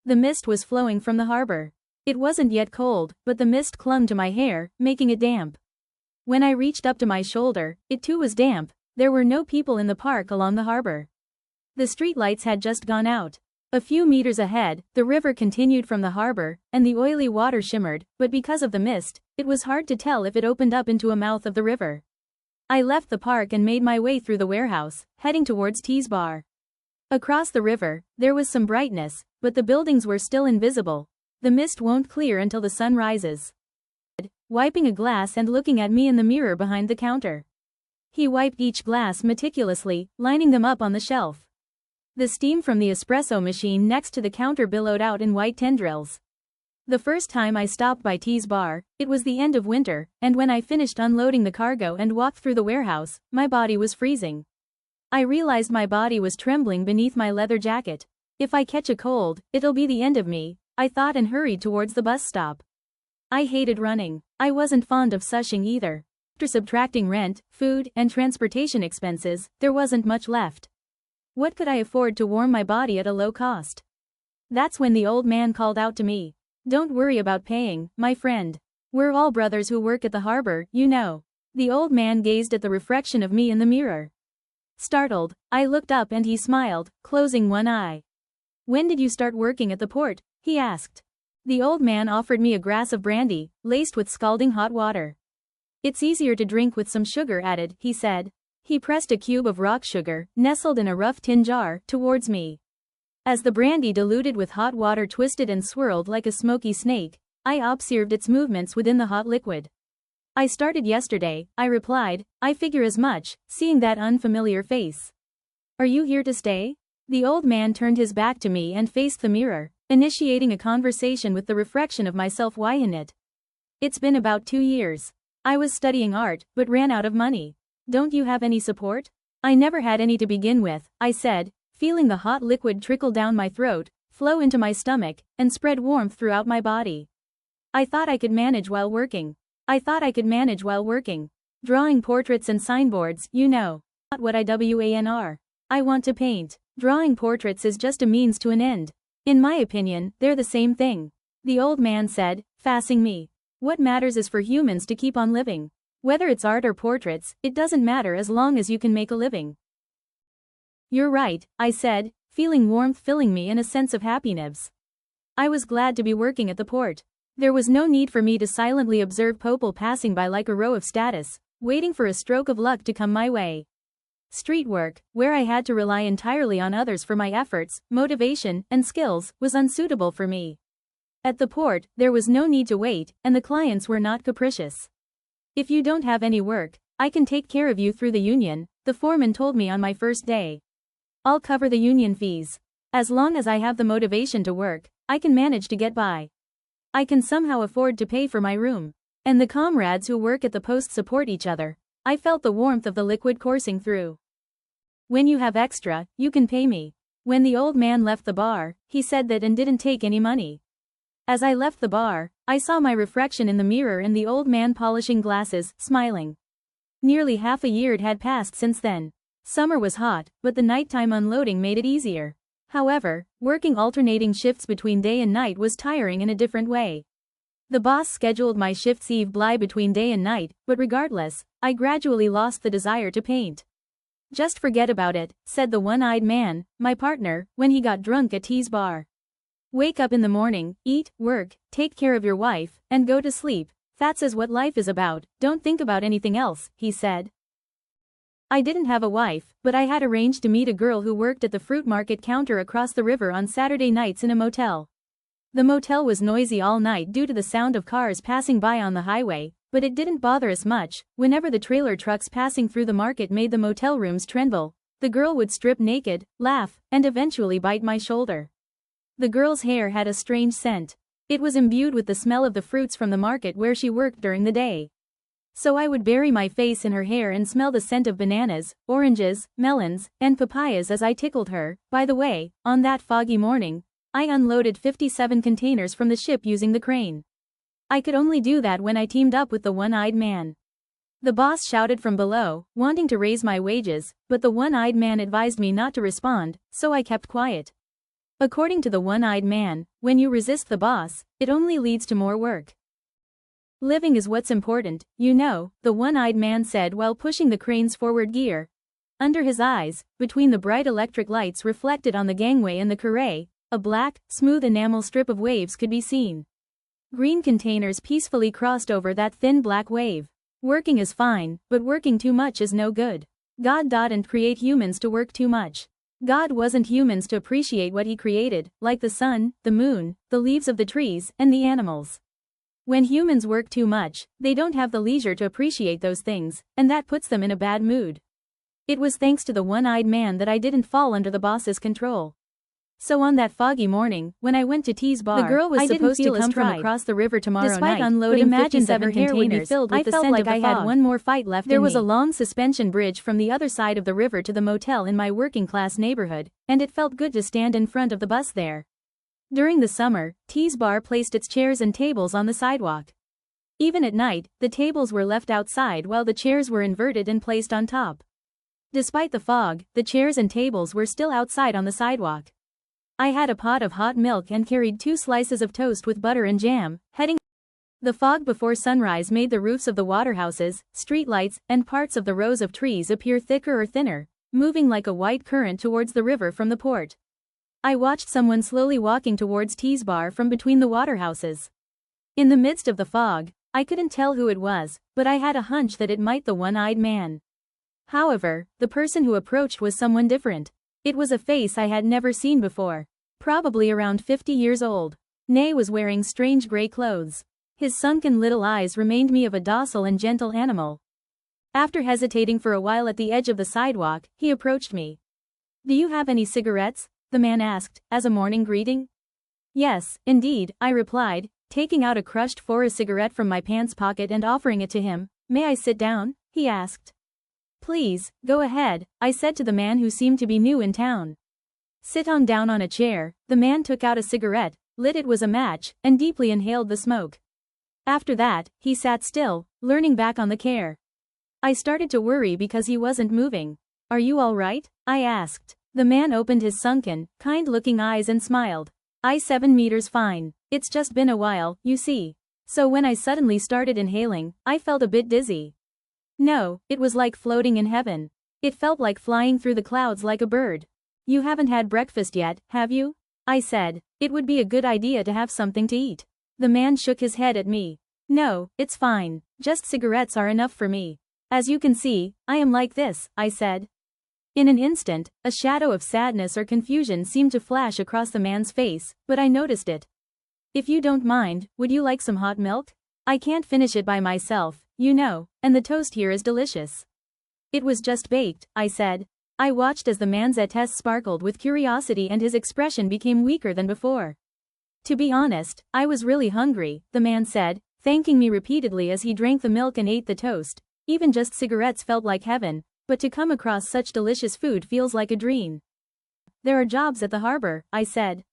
The mist was flowing from the harbor. It wasn't yet cold, but the mist clung to my hair, making it damp. When I reached up to my shoulder, it too was damp. There were no people in the park along the harbor. The street lights had just gone out. A few meters ahead, the river continued from the harbor, and the oily water shimmered, but because of the mist, it was hard to tell if it opened up into a mouth of the river. I left the park and made my way through the warehouse, heading towards T's bar. Across the river, there was some brightness, but the buildings were still invisible. The mist won't clear until the sun rises. Wiping a glass and looking at me in the mirror behind the counter. He wiped each glass meticulously, lining them up on the shelf. The steam from the espresso machine next to the counter billowed out in white tendrils. The first time I stopped by T's bar, it was the end of winter, and when I finished unloading the cargo and walked through the warehouse, my body was freezing. I realized my body was trembling beneath my leather jacket. If I catch a cold, it'll be the end of me, I thought and hurried towards the bus stop. I hated running. I wasn't fond of sushing either. After subtracting rent, food, and transportation expenses, there wasn't much left. What could I afford to warm my body at a low cost? That's when the old man called out to me. Don't worry about paying, my friend. We're all brothers who work at the harbor, you know. The old man gazed at the reflection of me in the mirror. Startled, I looked up and he smiled, closing one eye. When did you start working at the port? He asked. The old man offered me a glass of brandy, laced with scalding hot water. It's easier to drink with some sugar added, he said. He pressed a cube of rock sugar, nestled in a rough tin jar, towards me. As the brandy diluted with hot water twisted and swirled like a smoky snake, I observed its movements within the hot liquid. I started yesterday, I replied. I figure as much, seeing that unfamiliar face. Are you here to stay? The old man turned his back to me and faced the mirror, initiating a conversation with the reflection of myself in it. It's been about 2 years. I was studying art, but ran out of money. Don't you have any support? I never had any to begin with, I said, feeling the hot liquid trickle down my throat, flow into my stomach, and spread warmth throughout my body. I thought I could manage while working. Drawing portraits and signboards, you know. Not what I want to paint. Drawing portraits is just a means to an end. In my opinion, they're the same thing. The old man said, facing me. What matters is for humans to keep on living. Whether it's art or portraits, it doesn't matter as long as you can make a living. You're right, I said, feeling warmth filling me and a sense of happiness. I was glad to be working at the port. There was no need for me to silently observe people passing by like a row of status, waiting for a stroke of luck to come my way. Street work, where I had to rely entirely on others for my efforts, motivation, and skills, was unsuitable for me. At the port, there was no need to wait, and the clients were not capricious. If you don't have any work, I can take care of you through the union, the foreman told me on my first day. I'll cover the union fees. As long as I have the motivation to work, I can manage to get by. I can somehow afford to pay for my room. And the comrades who work at the post support each other. I felt the warmth of the liquid coursing through. When you have extra, you can pay me. When the old man left the bar, he said that and didn't take any money. As I left the bar, I saw my reflection in the mirror and the old man polishing glasses, smiling. Nearly half a year had passed since then. Summer was hot, but the nighttime unloading made it easier. However, working alternating shifts between day and night was tiring in a different way. The boss scheduled my shifts between day and night, but regardless, I gradually lost the desire to paint. Just forget about it, said the one-eyed man, my partner, when he got drunk at T's bar. Wake up in the morning, eat, work, take care of your wife, and go to sleep. That's what life is about, don't think about anything else, he said. I didn't have a wife, but I had arranged to meet a girl who worked at the fruit market counter across the river on Saturday nights in a motel. The motel was noisy all night due to the sound of cars passing by on the highway, but it didn't bother us much. Whenever the trailer trucks passing through the market made the motel rooms tremble, the girl would strip naked, laugh, and eventually bite my shoulder. The girl's hair had a strange scent. It was imbued with the smell of the fruits from the market where she worked during the day. So I would bury my face in her hair and smell the scent of bananas, oranges, melons, and papayas as I tickled her. By the way, on that foggy morning, I unloaded 57 containers from the ship using the crane. I could only do that when I teamed up with the one-eyed man. The boss shouted from below, wanting to raise my wages, but the one-eyed man advised me not to respond, so I kept quiet. According to the one-eyed man, when you resist the boss, it only leads to more work. Living is what's important, you know, the one-eyed man said while pushing the crane's forward gear. Under his eyes, between the bright electric lights reflected on the gangway and the carré, a black, smooth enamel strip of waves could be seen. Green containers peacefully crossed over that thin black wave. Working is fine, but working too much is no good. God didn't create humans to work too much. God wasn't humans to appreciate what he created, like the sun, the moon, the leaves of the trees, and the animals. When humans work too much, they don't have the leisure to appreciate those things, and that puts them in a bad mood. It was thanks to the one-eyed man that I didn't fall under the boss's control. So on that foggy morning, when I went to T's bar, the girl was supposed to come from across the river tomorrow Despite night, unloading but imagined that 57 her hair would be filled with I the felt scent like of the I had fog. one more fight left There in was me. a long suspension bridge from the other side of the river to the motel in my working-class neighborhood, and it felt good to stand in front of the bus there. During the summer, T's bar placed its chairs and tables on the sidewalk. Even at night, the tables were left outside while the chairs were inverted and placed on top. Despite the fog, the chairs and tables were still outside on the sidewalk. I had a pot of hot milk and carried 2 slices of toast with butter and jam, heading. The fog before sunrise made the roofs of the waterhouses, streetlights, and parts of the rows of trees appear thicker or thinner, moving like a white current towards the river from the port. I watched someone slowly walking towards T's bar from between the waterhouses. In the midst of the fog, I couldn't tell who it was, but I had a hunch that it might the one-eyed man. However, the person who approached was someone different. It was a face I had never seen before. Probably around 50 years old. Nay was wearing strange gray clothes. His sunken little eyes reminded me of a docile and gentle animal. After hesitating for a while at the edge of the sidewalk, he approached me. "Do you have any cigarettes?" the man asked, as a morning greeting. "Yes, indeed," I replied, taking out a crushed forest cigarette from my pants pocket and offering it to him. "May I sit down?" he asked. "Please, go ahead," I said to the man who seemed to be new in town. "Sit on down on a chair." The man took out a cigarette, lit it was a match, and deeply inhaled the smoke. After that, he sat still, leaning back on the chair. I started to worry because he wasn't moving. "Are you all right?" I asked. The man opened his sunken, kind-looking eyes and smiled. "I 7 meters fine. It's just been a while, you see. So when I suddenly started inhaling, I felt a bit dizzy. No, it was like floating in heaven. It felt like flying through the clouds like a bird." "You haven't had breakfast yet, have you?" I said. "It would be a good idea to have something to eat." The man shook his head at me. "No, it's fine. Just cigarettes are enough for me. As you can see, I am like this," I said. In an instant, a shadow of sadness or confusion seemed to flash across the man's face, but I noticed it. "If you don't mind, would you like some hot milk? I can't finish it by myself, you know, and the toast here is delicious." "It was just baked," I said. I watched as the man's eyes sparkled with curiosity and his expression became weaker than before. "To be honest, I was really hungry," the man said, thanking me repeatedly as he drank the milk and ate the toast. Even just cigarettes felt like heaven, but to come across such delicious food feels like a dream. "There are jobs at the harbor," I said.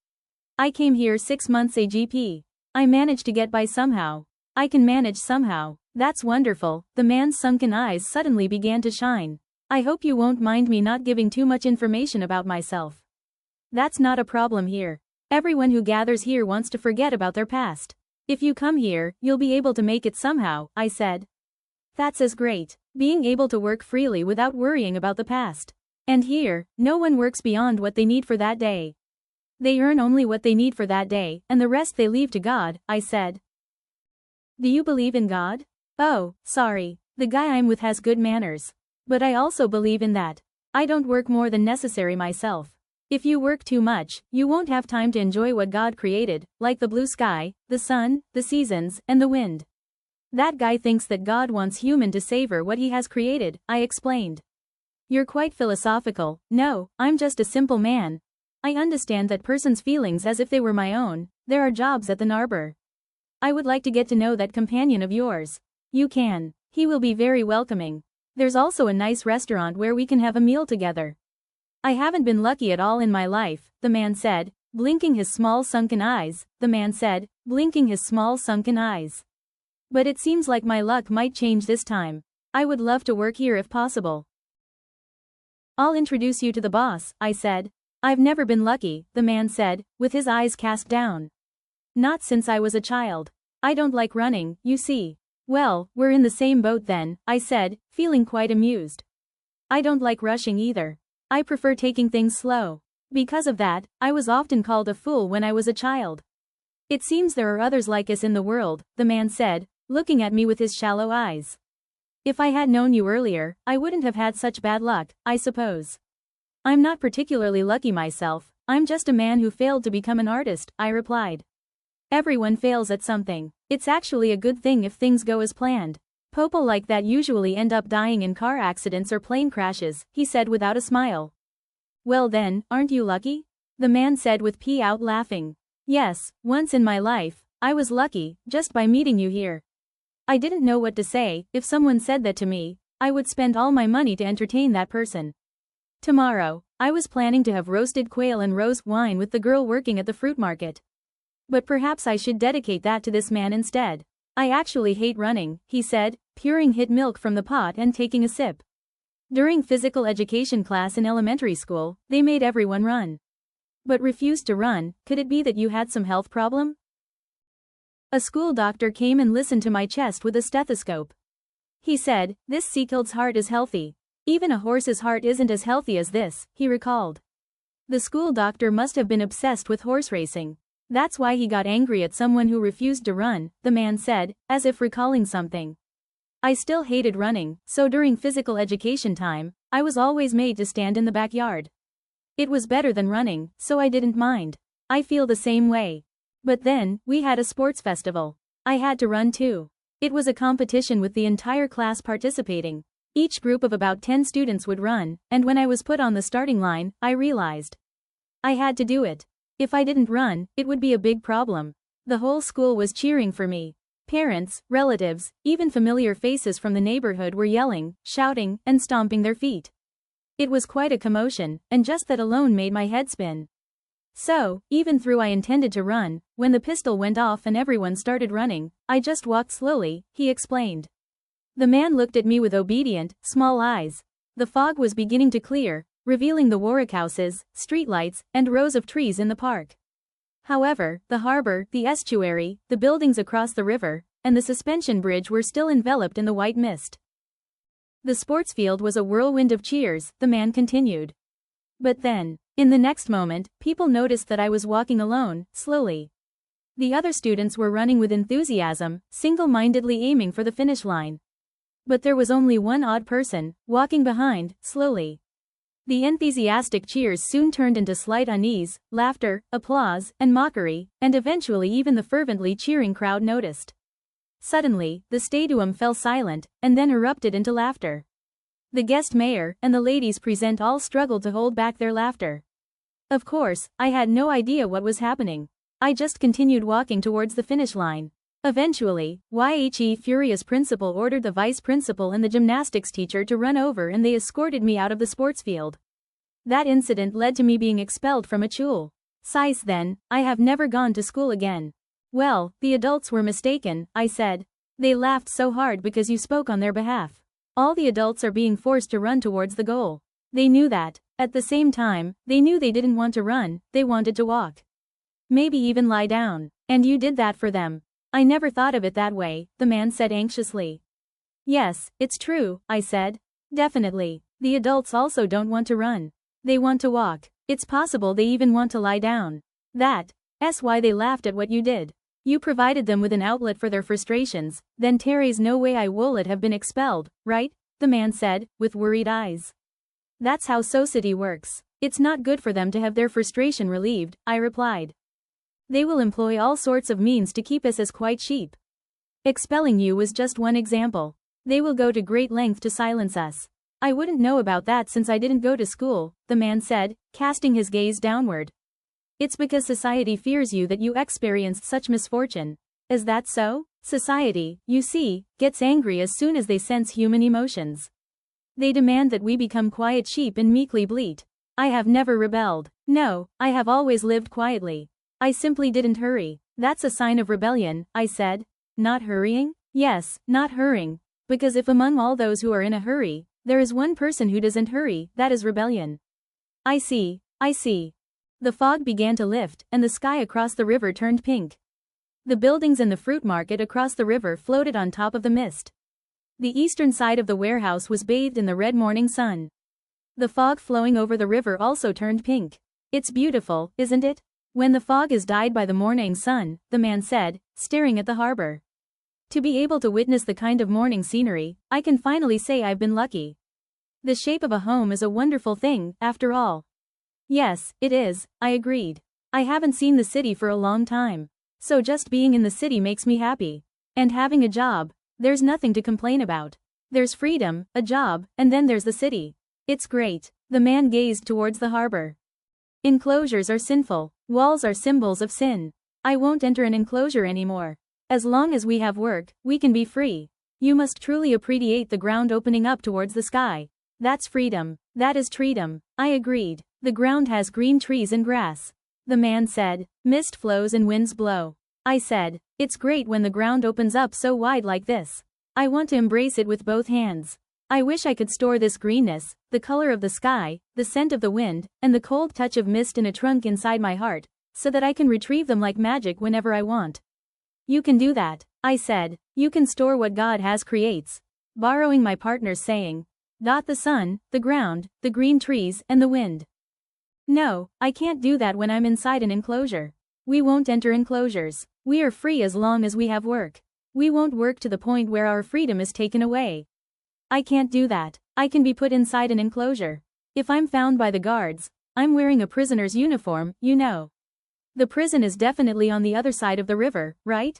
"I came here 6 months AGP. I managed to get by somehow. I can manage somehow." "That's wonderful." The man's sunken eyes suddenly began to shine. "I hope you won't mind me not giving too much information about myself." "That's not a problem here. Everyone who gathers here wants to forget about their past. If you come here, you'll be able to make it somehow," I said. "That's as great. Being able to work freely without worrying about the past. And here, no one works beyond what they need for that day. They earn only what they need for that day, and the rest they leave to God," I said. "Do you believe in God?" "Oh, sorry. The guy I'm with has good manners. But I also believe in that. I don't work more than necessary myself. If you work too much, you won't have time to enjoy what God created, like the blue sky, the sun, the seasons, and the wind." "That guy thinks that God wants human to savor what he has created," I explained. "You're quite philosophical." "No, I'm just a simple man. I understand that person's feelings as if they were my own. There are jobs at the harbor. I would like to get to know that companion of yours." "You can. He will be very welcoming. There's also a nice restaurant where we can have a meal together." "I haven't been lucky at all in my life," the man said, blinking his small sunken eyes. "But it seems like my luck might change this time. I would love to work here if possible." "I'll introduce you to the boss," I said. I've never been lucky, the man said, with his eyes cast down. Not since I was a child. I don't like running, you see. Well, we're in the same boat then, I said, feeling quite amused. I don't like rushing either. I prefer taking things slow. Because of that, I was often called a fool when I was a child. It seems there are others like us in the world, the man said, looking at me with his shallow eyes. If I had known you earlier, I wouldn't have had such bad luck, I suppose. I'm not particularly lucky myself, I'm just a man who failed to become an artist, I replied. Everyone fails at something. It's actually a good thing if things go as planned. People like that usually end up dying in car accidents or plane crashes, he said without a smile. Well then, aren't you lucky? The man said with pee out laughing. Yes, once in my life, I was lucky, just by meeting you here. I didn't know what to say. If someone said that to me, I would spend all my money to entertain that person. Tomorrow, I was planning to have roasted quail and rose wine with the girl working at the fruit market. But perhaps I should dedicate that to this man instead. I actually hate running, he said, pouring hot milk from the pot and taking a sip. During physical education class in elementary school, they made everyone run. But refused to run. Could it be that you had some health problem? A school doctor came and listened to my chest with a stethoscope. He said, this seakild's heart is healthy. Even a horse's heart isn't as healthy as this, he recalled. The school doctor must have been obsessed with horse racing. That's why he got angry at someone who refused to run, the man said, as if recalling something. I still hated running, so during physical education time, I was always made to stand in the backyard. It was better than running, so I didn't mind. I feel the same way. But then, we had a sports festival. I had to run too. It was a competition with the entire class participating. Each group of about 10 students would run, and when I was put on the starting line, I realized I had to do it. If I didn't run, it would be a big problem. The whole school was cheering for me. Parents, relatives, even familiar faces from the neighborhood were yelling, shouting, and stomping their feet. It was quite a commotion, and just that alone made my head spin. So, even though I intended to run, when the pistol went off and everyone started running, I just walked slowly, he explained. The man looked at me with obedient, small eyes. The fog was beginning to clear, revealing the workhouses, streetlights, and rows of trees in the park. However, the harbor, the estuary, the buildings across the river, and the suspension bridge were still enveloped in the white mist. The sports field was a whirlwind of cheers, the man continued. But then, in the next moment, people noticed that I was walking alone, slowly. The other students were running with enthusiasm, single-mindedly aiming for the finish line. But there was only one odd person, walking behind, slowly. The enthusiastic cheers soon turned into slight unease, laughter, applause, and mockery, and eventually even the fervently cheering crowd noticed. Suddenly, the stadium fell silent, and then erupted into laughter. The guest mayor and the ladies present all struggled to hold back their laughter. Of course, I had no idea what was happening. I just continued walking towards the finish line. Eventually, YHE furious principal ordered the vice principal and the gymnastics teacher to run over and they escorted me out of the sports field. That incident led to me being expelled from a school. Since then, I have never gone to school again. Well, the adults were mistaken, I said. They laughed so hard because you spoke on their behalf. All the adults are being forced to run towards the goal. They knew that. At the same time, they knew they didn't want to run, they wanted to walk. Maybe even lie down. And you did that for them. I never thought of it that way, the man said anxiously. Yes, it's true, I said. Definitely. The adults also don't want to run. They want to walk. It's possible they even want to lie down. That's why they laughed at what you did. You provided them with an outlet for their frustrations, then Terry's no way I would have been expelled, right? The man said, with worried eyes. That's how society works. It's not good for them to have their frustration relieved, I replied. They will employ all sorts of means to keep us as quiet sheep. Expelling you was just one example. They will go to great length to silence us. I wouldn't know about that since I didn't go to school, the man said, casting his gaze downward. It's because society fears you that you experienced such misfortune. Is that so? Society, you see, gets angry as soon as they sense human emotions. They demand that we become quiet sheep and meekly bleat. I have never rebelled. No, I have always lived quietly. I simply didn't hurry. That's a sign of rebellion, I said. Not hurrying? Yes, not hurrying. Because if among all those who are in a hurry, there is one person who doesn't hurry, that is rebellion. I see, I see. The fog began to lift, and the sky across the river turned pink. The buildings and the fruit market across the river floated on top of the mist. The eastern side of the warehouse was bathed in the red morning sun. The fog flowing over the river also turned pink. It's beautiful, isn't it? When the fog is dyed by the morning sun, the man said, staring at the harbor. To be able to witness the kind of morning scenery, I can finally say I've been lucky. The shape of a home is a wonderful thing, after all. Yes, it is, I agreed. I haven't seen the city for a long time. So just being in the city makes me happy. And having a job, there's nothing to complain about. There's freedom, a job, and then there's the city. It's great. The man gazed towards the harbor. Enclosures are sinful. Walls are symbols of sin. I won't enter an enclosure anymore. As long as we have work, we can be free. You must truly appreciate the ground opening up towards the sky. That's freedom. That is freedom. I agreed. The ground has green trees and grass. The man said, mist flows and winds blow. I said, it's great when the ground opens up so wide like this. I want to embrace it with both hands. I wish I could store this greenness, the color of the sky, the scent of the wind, and the cold touch of mist in a trunk inside my heart, so that I can retrieve them like magic whenever I want. You can do that, I said. You can store what God has creates. Borrowing my partner's saying. The sun, the ground, the green trees, and the wind. No, I can't do that when I'm inside an enclosure. We won't enter enclosures. We are free as long as we have work. We won't work to the point where our freedom is taken away. I can't do that. I can be put inside an enclosure. If I'm found by the guards, I'm wearing a prisoner's uniform, you know. The prison is definitely on the other side of the river, right?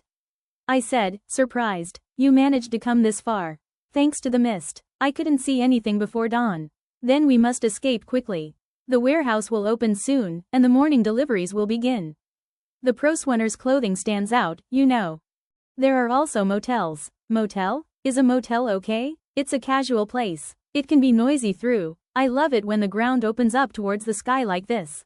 I said, surprised. You managed to come this far. Thanks to the mist. I couldn't see anything before dawn. Then we must escape quickly. The warehouse will open soon, and the morning deliveries will begin. The prosumer's clothing stands out, you know. There are also motels. Motel? Is a motel okay? It's a casual place. It can be noisy through. I love it when the ground opens up towards the sky like this.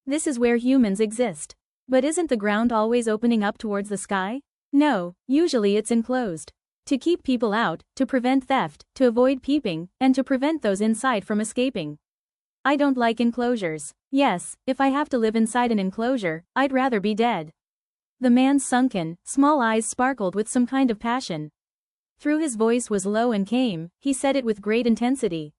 This is where humans exist. But isn't the ground always opening up towards the sky? No, usually it's enclosed. To keep people out, to prevent theft, to avoid peeping, and to prevent those inside from escaping. I don't like enclosures. Yes, if I have to live inside an enclosure, I'd rather be dead. The man's sunken, small eyes sparkled with some kind of passion. Through his voice was low and calm, he said it with great intensity.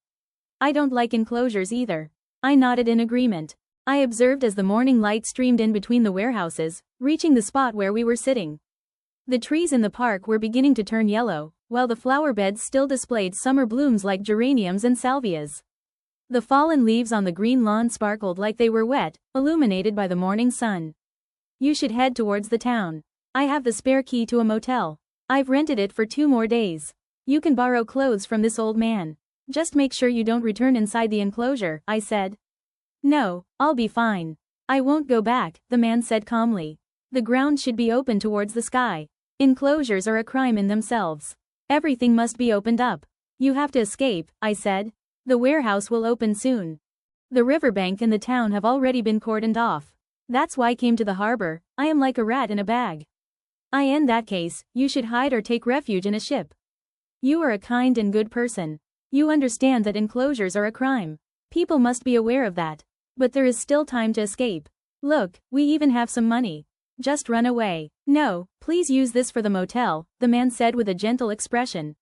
I don't like enclosures either. I nodded in agreement. I observed as the morning light streamed in between the warehouses, reaching the spot where we were sitting. The trees in the park were beginning to turn yellow, while the flower beds still displayed summer blooms like geraniums and salvias. The fallen leaves on the green lawn sparkled like they were wet, illuminated by the morning sun. You should head towards the town. I have the spare key to a motel. I've rented it for 2 more days. You can borrow clothes from this old man. Just make sure you don't return inside the enclosure, I said. No, I'll be fine. I won't go back, the man said calmly. The ground should be open towards the sky. Enclosures are a crime in themselves. Everything must be opened up. You have to escape, I said. The warehouse will open soon. The riverbank and the town have already been cordoned off. That's why I came to the harbor. I am like a rat in a bag. In that case, you should hide or take refuge in a ship. You are a kind and good person. You understand that enclosures are a crime. People must be aware of that. But there is still time to escape. Look, we even have some money. Just run away. No, please use this for the motel, the man said with a gentle expression.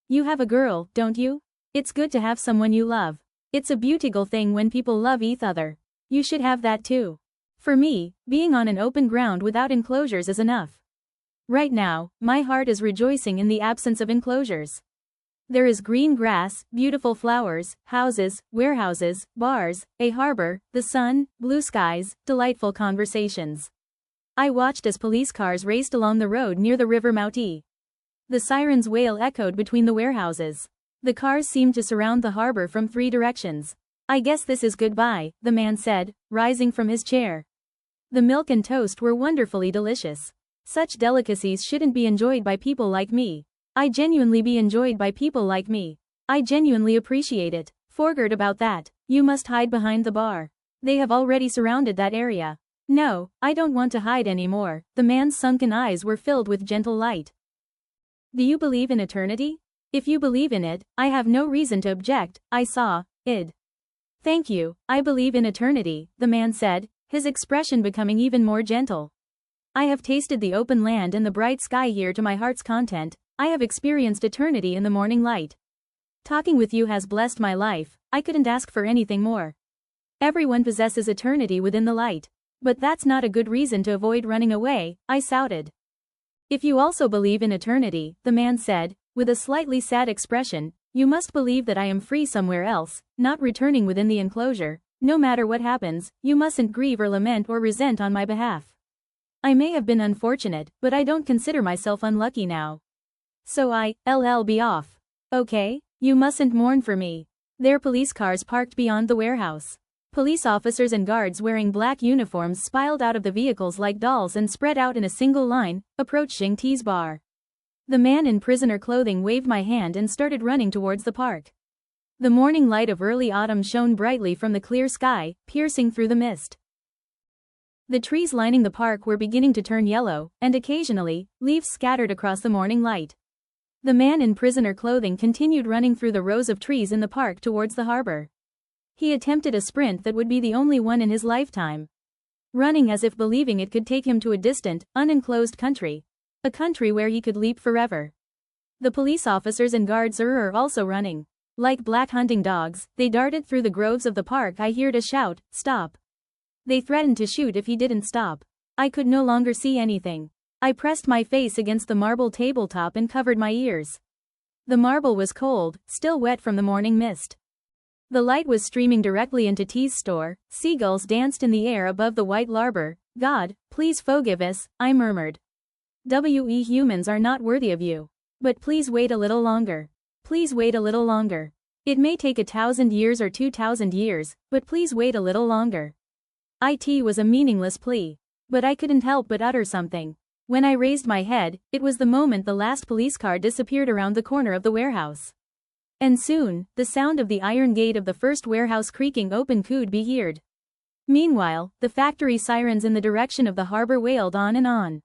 You have a girl, don't you? It's good to have someone you love. It's a beautiful thing when people love each other. You should have that too. For me, being on an open ground without enclosures is enough. Right now, my heart is rejoicing in the absence of enclosures. There is green grass, beautiful flowers, houses, warehouses, bars, a harbor, the sun, blue skies, delightful conversations. I watched as police cars raced along the road near the river Mouty. The siren's wail echoed between the warehouses. The cars seemed to surround the harbor from 3 directions. I guess this is goodbye, the man said, rising from his chair. The milk and toast were wonderfully delicious. Such delicacies shouldn't be enjoyed by people like me. I genuinely be enjoyed by people like me. I genuinely appreciate it. Forget about that. You must hide behind the bar. They have already surrounded that area. No, I don't want to hide anymore. The man's sunken eyes were filled with gentle light. Do you believe in eternity? If you believe in it, I have no reason to object, I saw, id. Thank you, I believe in eternity, the man said, his expression becoming even more gentle. I have tasted the open land and the bright sky here to my heart's content. I have experienced eternity in the morning light. Talking with you has blessed my life, I couldn't ask for anything more. Everyone possesses eternity within the light. But that's not a good reason to avoid running away, I shouted. If you also believe in eternity, the man said, with a slightly sad expression, you must believe that I am free somewhere else, not returning within the enclosure. No matter what happens, you mustn't grieve or lament or resent on my behalf. I may have been unfortunate, but I don't consider myself unlucky now. So I'll be off. Okay? You mustn't mourn for me. There are police cars parked beyond the warehouse. Police officers and guards wearing black uniforms spiled out of the vehicles like dolls and spread out in a single line, approaching T's bar. The man in prisoner clothing waved my hand and started running towards the park. The morning light of early autumn shone brightly from the clear sky, piercing through the mist. The trees lining the park were beginning to turn yellow, and occasionally, leaves scattered across the morning light. The man in prisoner clothing continued running through the rows of trees in the park towards the harbor. He attempted a sprint that would be the only one in his lifetime. Running as if believing it could take him to a distant, unenclosed country. A country where he could leap forever. The police officers and guards are also running. Like black hunting dogs, they darted through the groves of the park. I heard a shout, "Stop." They threatened to shoot if he didn't stop. I could no longer see anything. I pressed my face against the marble tabletop and covered my ears. The marble was cold, still wet from the morning mist. The light was streaming directly into T's store. Seagulls danced in the air above the white larder. God, please forgive us, I murmured. We humans are not worthy of you. But please wait a little longer. Please wait a little longer. It may take 1,000 years or 2,000 years, but please wait a little longer. It was a meaningless plea. But I couldn't help but utter something. When I raised my head, it was the moment the last police car disappeared around the corner of the warehouse. And soon, the sound of the iron gate of the first warehouse creaking open could be heard. Meanwhile, the factory sirens in the direction of the harbor wailed on and on.